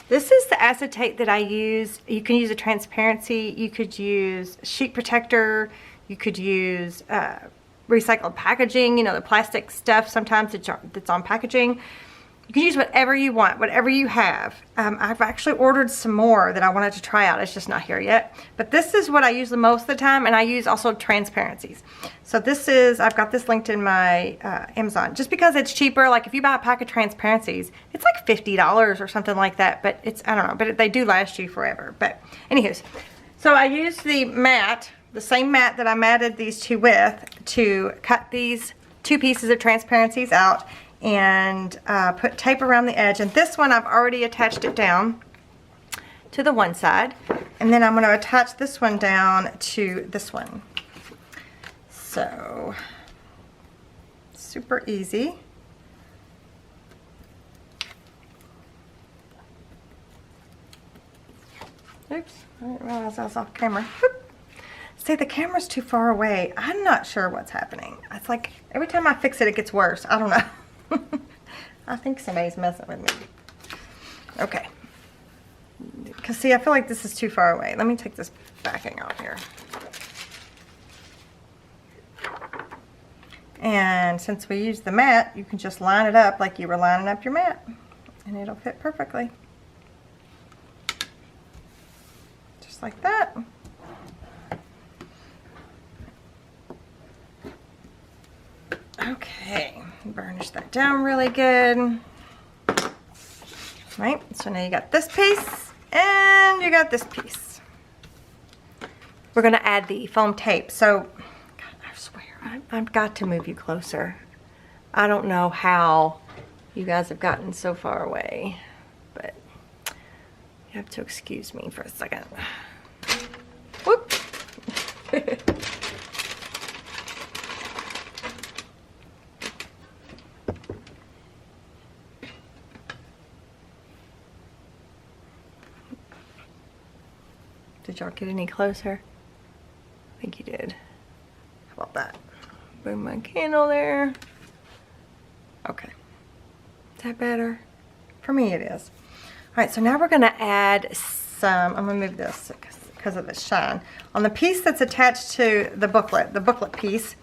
This is the acetate that I use. You can use a transparency, you could use sheet protector, you could use recycled packaging, you know, the plastic stuff sometimes that's on packaging. You can use whatever you want, whatever you have. I've actually ordered some more that I wanted to try out. It's just not here yet. But this is what I use the most of the time, and I use also transparencies. So this is, I've got this linked in my Amazon. Just because it's cheaper, like if you buy a pack of transparencies, it's like $50 or something like that. But it's, I don't know, but they do last you forever. But anywho's, so I used the mat, the same mat that I matted these 2 with, to cut these 2 pieces of transparencies out and put tape around the edge. And this one I've already attached it down to the one side, and then I'm going to attach this one down to this one. So super easy. Oops, I didn't realize I was off camera. Whoop. See, the camera's too far away. I'm not sure what's happening. It's like every time I fix it, it gets worse. I don't know. I think somebody's messing with me. Okay. Because see, I feel like this is too far away. Let me take this backing off here. And since we use the mat, you can just line it up like you were lining up your mat, and it'll fit perfectly. Just like that. Okay, burnish that down really good. Right, so now you got this piece and you got this piece. We're gonna add the foam tape. So, God, I swear, I've got to move you closer. I don't know how you guys have gotten so far away, but you have to excuse me for a second. Whoop. Did y'all get any closer? I think you did. How about that? Boom my candle there. Okay. Is that better? For me it is. Alright, so now we're going to add some, I'm going to move this because of the shine. On the piece that's attached to the booklet piece,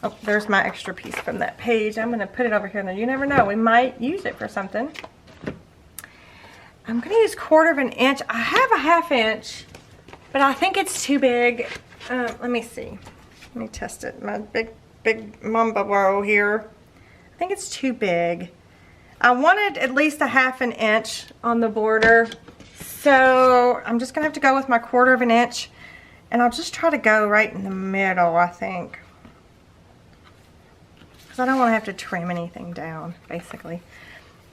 oh, there's my extra piece from that page. I'm going to put it over here. Now you never know, we might use it for something. I'm going to use 1/4 of an inch. I have a 1/2 inch. But I think it's too big. Let me see. Let me test it. My big mamba row here. I think it's too big. I wanted at least a 1/2 inch on the border. So I'm just gonna have to go with my 1/4 of an inch. And I'll just try to go right in the middle, I think. Because I don't want to have to trim anything down, basically.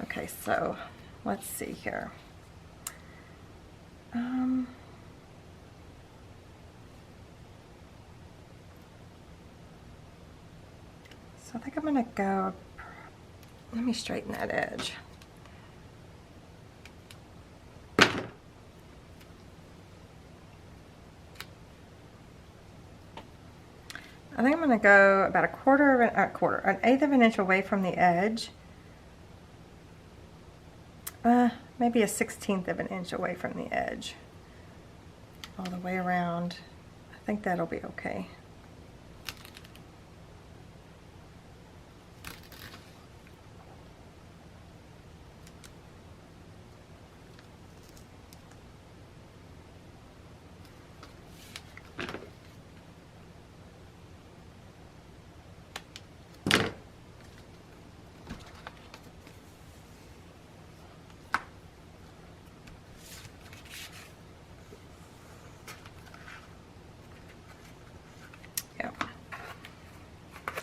Okay, so let's see here. So I think I'm gonna go, let me straighten that edge. I think I'm gonna go about an eighth of an inch away from the edge. Maybe a 1/16 of an inch away from the edge. All the way around. I think that'll be okay.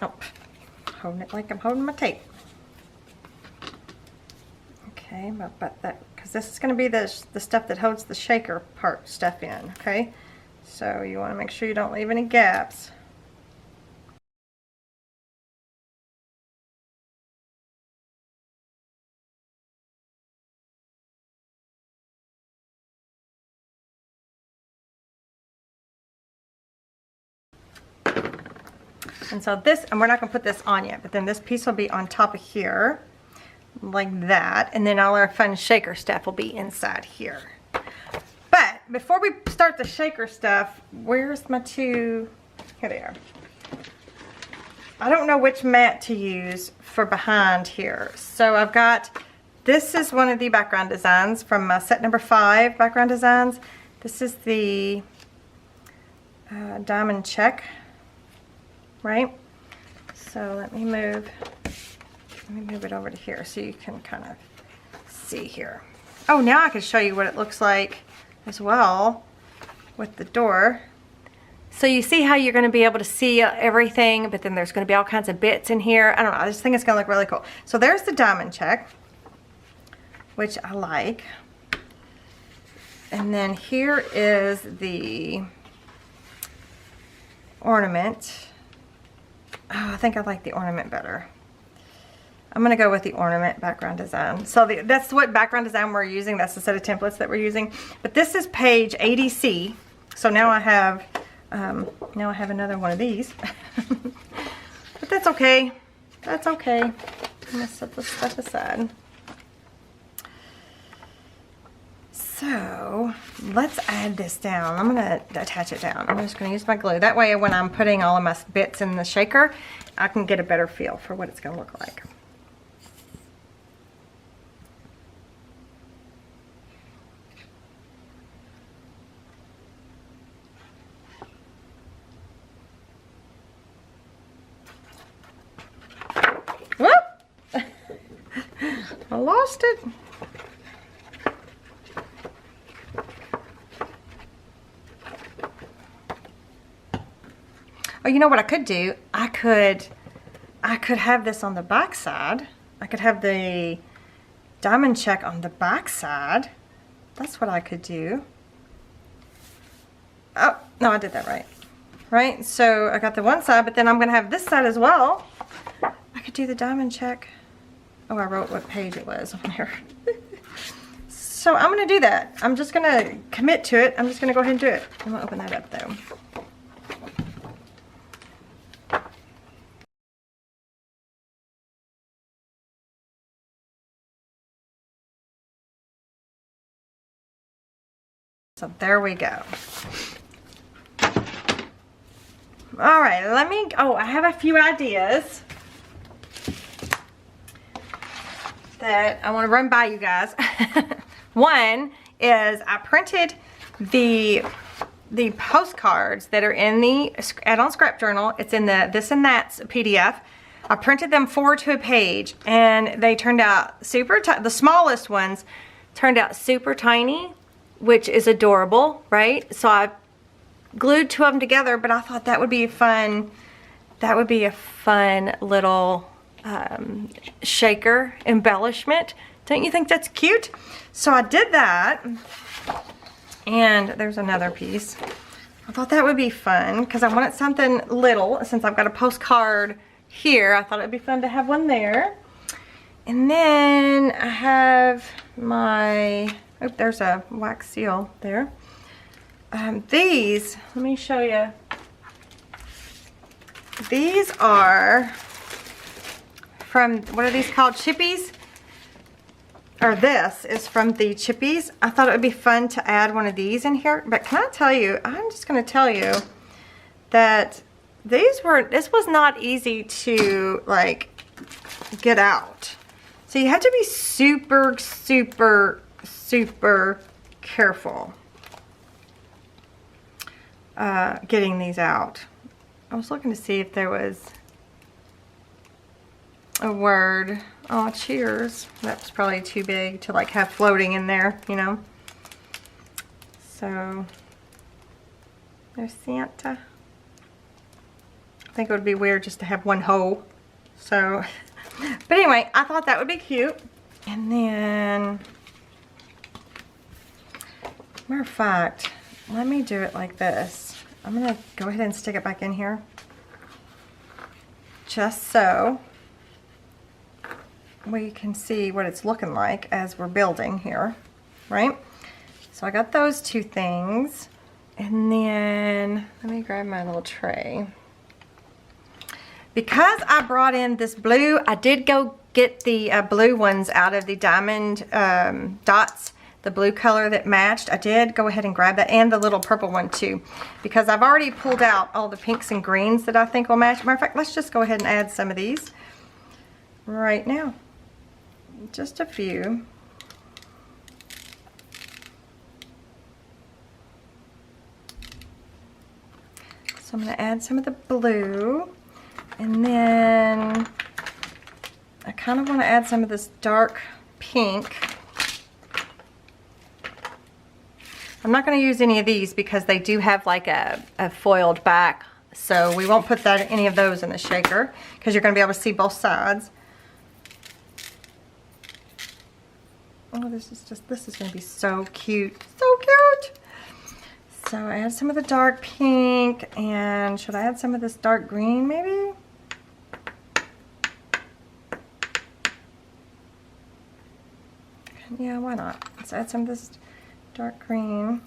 Oh, holding it like I'm holding my tape. Okay, but that, because this is going to be the stuff that holds the shaker part stuff in, okay? So you want to make sure you don't leave any gaps. And so this, and we're not going to put this on yet, but then this piece will be on top of here, like that, and then all our fun shaker stuff will be inside here. But before we start the shaker stuff, where's my two, here they are. I don't know which mat to use for behind here. So I've got, this is one of the background designs from set number 5 background designs. This is the diamond check. Right? So let me move it over to here so you can kind of see here. Oh, now I can show you what it looks like as well with the door. So you see how you're going to be able to see everything, but then there's going to be all kinds of bits in here. I don't know, I just think it's going to look really cool. So there's the diamond check, which I like. And then here is the ornament. Oh, I think I like the ornament better. I'm going to go with the ornament background design. So that's what background design we're using. That's the set of templates that we're using. But this is page 80C. So now I have another one of these. But that's okay. That's okay. I'm going to set this stuff aside. So let's add this down. I'm going to attach it down. I'm just going to use my glue. That way when I'm putting all of my bits in the shaker, I can get a better feel for what it's going to look like. Whoop! I lost it. Oh, you know what I could do? I could have this on the back side. I could have the diamond check on the back side. That's what I could do. Oh, no, I did that right. Right? So I got the one side, but then I'm going to have this side as well. I could do the diamond check. Oh, I wrote what page it was on here. So I'm going to do that. I'm just going to commit to it. I'm just going to go ahead and do it. I'm going to open that up though. So there we go. All right, I have a few ideas that I want to run by you guys. One is I printed the postcards that are in the add-on scrap journal. It's in the This and That's PDF. I printed them forward to a page and they turned out super tiny. The smallest ones turned out super tiny, which is adorable, right? So I glued 2 of them together, but I thought that would be a fun little shaker embellishment. Don't you think that's cute? So I did that. And there's another piece. I thought that would be fun because I wanted something little. Since I've got a postcard here, I thought it would be fun to have one there. And then I have my, oh, there's a wax seal there. These, let me show you. These are from, what are these called? Chippies? Or this is from the Chippies. I thought it would be fun to add one of these in here. But can I tell you, I'm just going to tell you that this was not easy to like get out. So you have to be super, super, super careful getting these out. I was looking to see if there was a word. Oh, cheers. That's probably too big to like have floating in there, you know. So there's Santa. I think it would be weird just to have one hole. So, but anyway, I thought that would be cute. And then, matter of fact, let me do it like this. I'm gonna go ahead and stick it back in here. Just so we can see what it's looking like as we're building here, right? So I got those two things. And then, let me grab my little tray. Because I brought in this blue, I did go get the blue ones out of the diamond dots, the blue color that matched. I did go ahead and grab that, and the little purple one too, because I've already pulled out all the pinks and greens that I think will match. Matter of fact, let's just go ahead and add some of these right now. Just a few. So I'm going to add some of the blue. And then I kind of want to add some of this dark pink. I'm not going to use any of these because they do have like a foiled back. So we won't put any of those in the shaker because you're going to be able to see both sides. Oh, this is going to be so cute. So cute. So I add some of the dark pink, and should I add some of this dark green maybe? Yeah, why not? Let's add some of this dark green.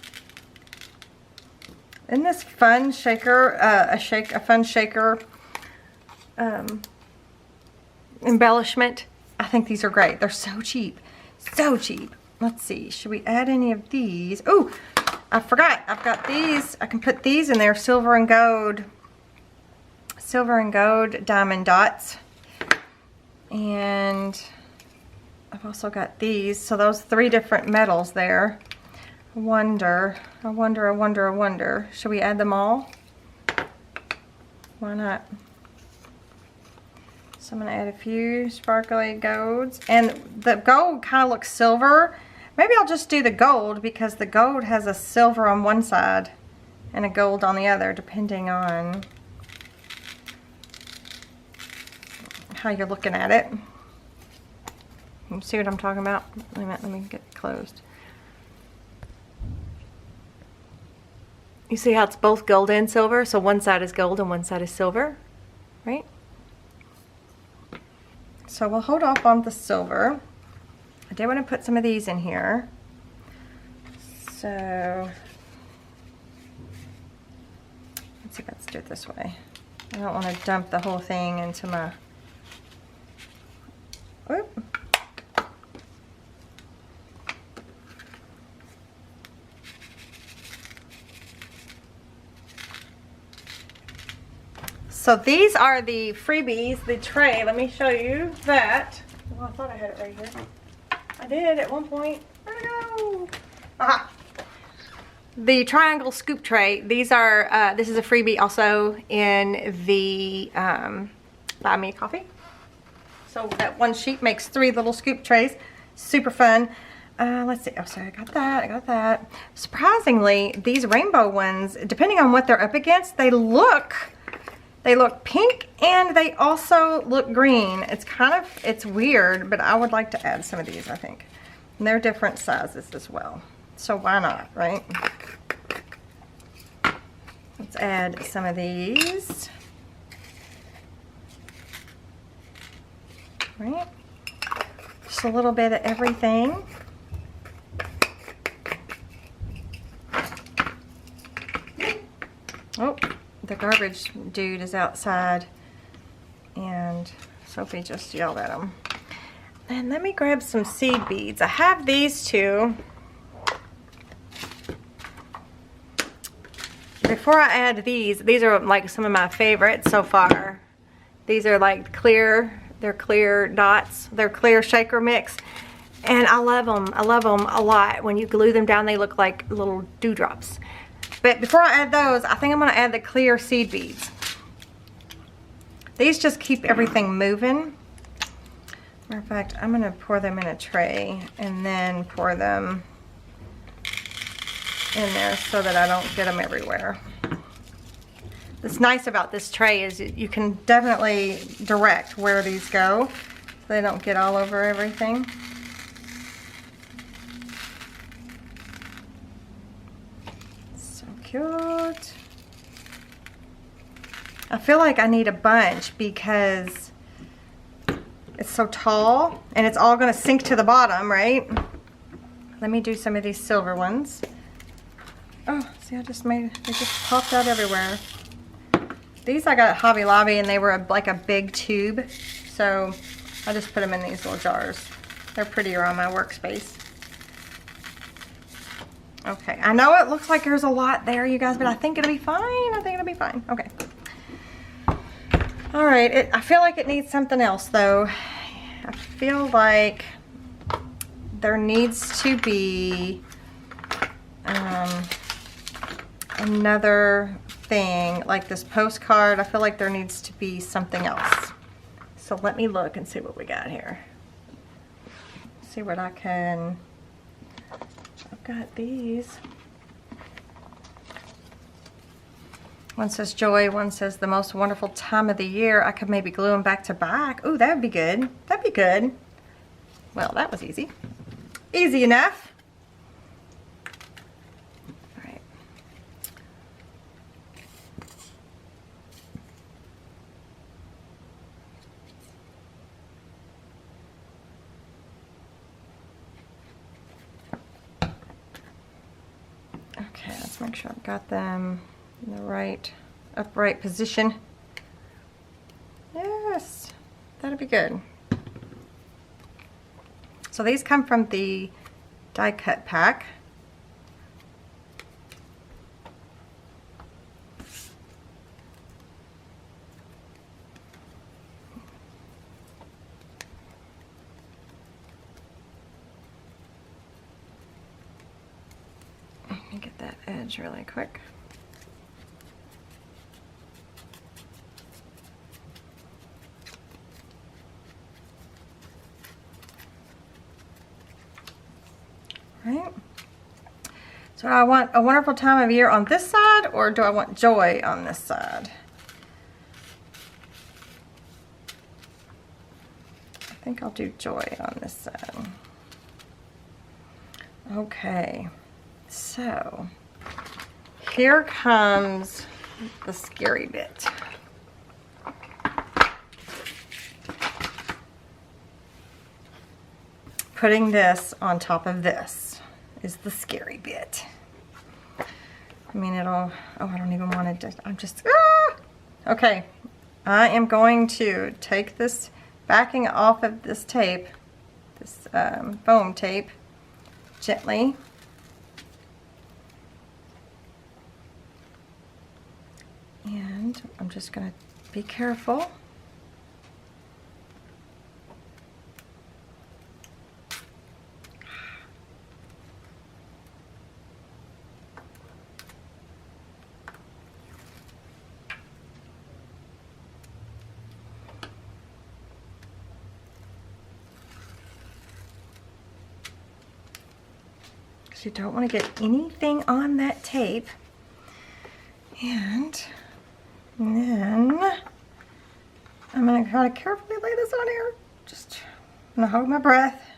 Isn't this fun shaker, a fun shaker embellishment? I think these are great. They're so cheap. So cheap. Let's see. Should we add any of these? Oh, I forgot. I've got these. I can put these in there. Silver and gold diamond dots. And I've also got these. So those 3 different metals there. I wonder. Should we add them all? Why not? So I'm going to add a few sparkly golds. And the gold kind of looks silver. Maybe I'll just do the gold because the gold has a silver on one side and a gold on the other, depending on how you're looking at it. You see what I'm talking about? Wait a minute, let me get it closed. You see how it's both gold and silver? So one side is gold and one side is silver, right? So we'll hold off on the silver. I did want to put some of these in here. So let's do it this way. I don't want to dump the whole thing into my, whoop. So these are the freebies, the tray. Let me show you that. Well, I thought I had it right here. I did at one point. Where'd it go? Aha. The triangle scoop tray. These are, this is a freebie also in the Buy Me a Coffee. So that one sheet makes 3 little scoop trays. Super fun. Let's see. Oh, sorry. I got that. Surprisingly, these rainbow ones, depending on what they're up against, they look They look pink and they also look green. It's weird, but I would like to add some of these, I think. And they're different sizes as well. So why not, right? Let's add some of these. Right? Just a little bit of everything. Oh, the garbage dude is outside and Sophie just yelled at him. And let me grab some seed beads. I have these two. Before I add these are like some of my favorites so far. These are like clear, they're clear dots, they're clear shaker mix. And I love them a lot. When you glue them down, they look like little dewdrops. But before I add those, I think I'm gonna add the clear seed beads. These just keep everything moving. Matter of fact, I'm gonna pour them in a tray and then pour them in there so that I don't get them everywhere. What's nice about this tray is you can definitely direct where these go so they don't get all over everything. So cute. I feel like I need a bunch because it's so tall and it's all gonna sink to the bottom, right? Let me do some of these silver ones. Oh, see, they just popped out everywhere. These I got at Hobby Lobby and they were like a big tube. So I just put them in these little jars. They're prettier on my workspace. Okay, I know it looks like there's a lot there, you guys, but I think it'll be fine. I think it'll be fine. Okay. All right, I feel like it needs something else though. I feel like there needs to be another thing, like this postcard. I feel like there needs to be something else. So let me look and see what we got here. See what I can, I've got these. One says joy, one says the most wonderful time of the year. I could maybe glue them back to back. Ooh, that would be good. That'd be good. Well, that was easy. Easy enough. All right. Okay, let's make sure I've got them in the right upright position. Yes, that'll be good. So these come from the die cut pack. Let me get that edge really quick. Right. So I want a wonderful time of year on this side, or do I want joy on this side? I think I'll do joy on this side. Okay, so here comes the scary bit. Putting this on top of this is the scary bit. I mean, oh, I don't even want to, I'm just, Okay, I am going to take this backing off of this tape, this foam tape, gently. And I'm just going to be careful. You don't want to get anything on that tape. And And then I'm going to try to carefully lay this on here. Just I'm going to hold my breath.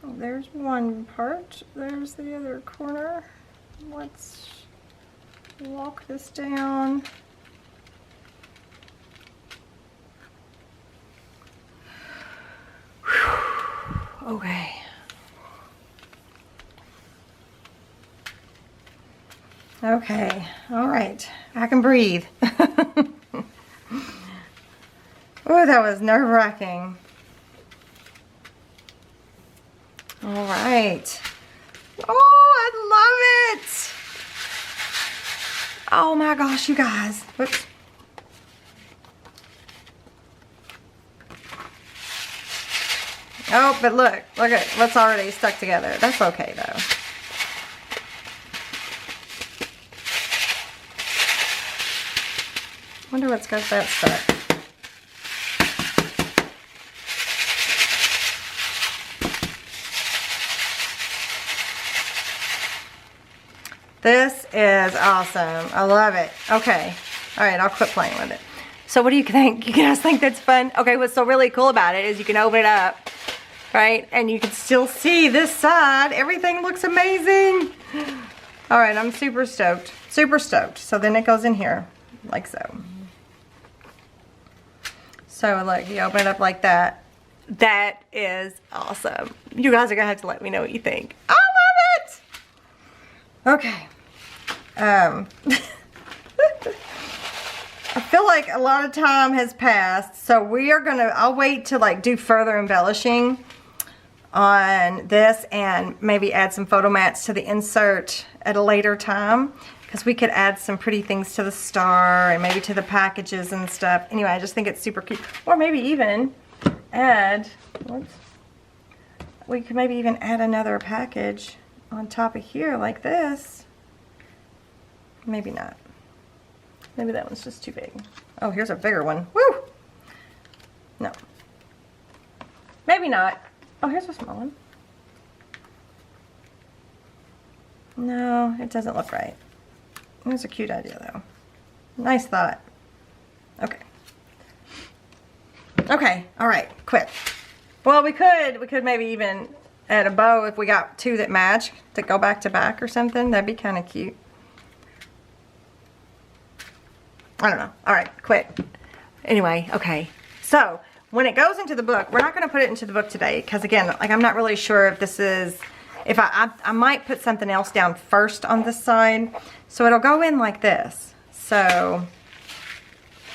Oh, there's one part. There's the other corner. Let's walk this down. Okay. Okay, all right, I can breathe. Oh, that was nerve-wracking. All right. Oh, I love it. Oh my gosh, you guys. Whoops. Oh, but look at what's already stuck together. That's okay though. Wonder what's got that stuck. This is awesome. I love it. Okay. All right, I'll quit playing with it. So what do you think? You guys think that's fun? Okay, what's so really cool about it is you can open it up, right? And you can still see this side. Everything looks amazing. All right, I'm super stoked. Super stoked. So then it goes in here, like so. So look, you open it up like that. That is awesome. You guys are gonna have to let me know what you think. I love it. Okay. I feel like a lot of time has passed, so I'll wait to like do further embellishing on this and maybe add some photo mats to the insert at a later time, because we could add some pretty things to the star and maybe to the packages and stuff. Anyway, I just think it's super cute. Or maybe even add, we could maybe even add another package on top of here like this. Maybe not. Maybe that one's just too big. Oh, here's a bigger one. Woo! No. Maybe not. Oh, here's a small one. No, it doesn't look right. It's a cute idea though. Nice thought. Okay. Okay, all right, quit. Well, we could maybe even add a bow if we got two that match that go back to back or something. That'd be kind of cute. I don't know. All right, quit. Anyway, okay. So when it goes into the book, we're not going to put it into the book today because, again, like I'm not really sure if this is, if I might put something else down first on this side. So it'll go in like this. So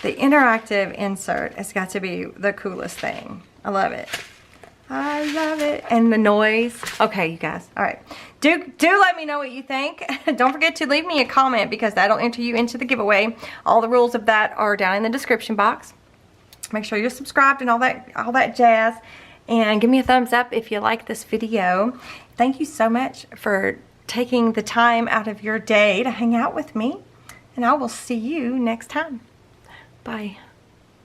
the interactive insert has got to be the coolest thing. I love it. I love it. And the noise. Okay, you guys. All right. Do let me know what you think. Don't forget to leave me a comment because that'll enter you into the giveaway. All the rules of that are down in the description box. Make sure you're subscribed and all that jazz. And give me a thumbs up if you like this video. Thank you so much for taking the time out of your day to hang out with me. And I will see you next time. Bye.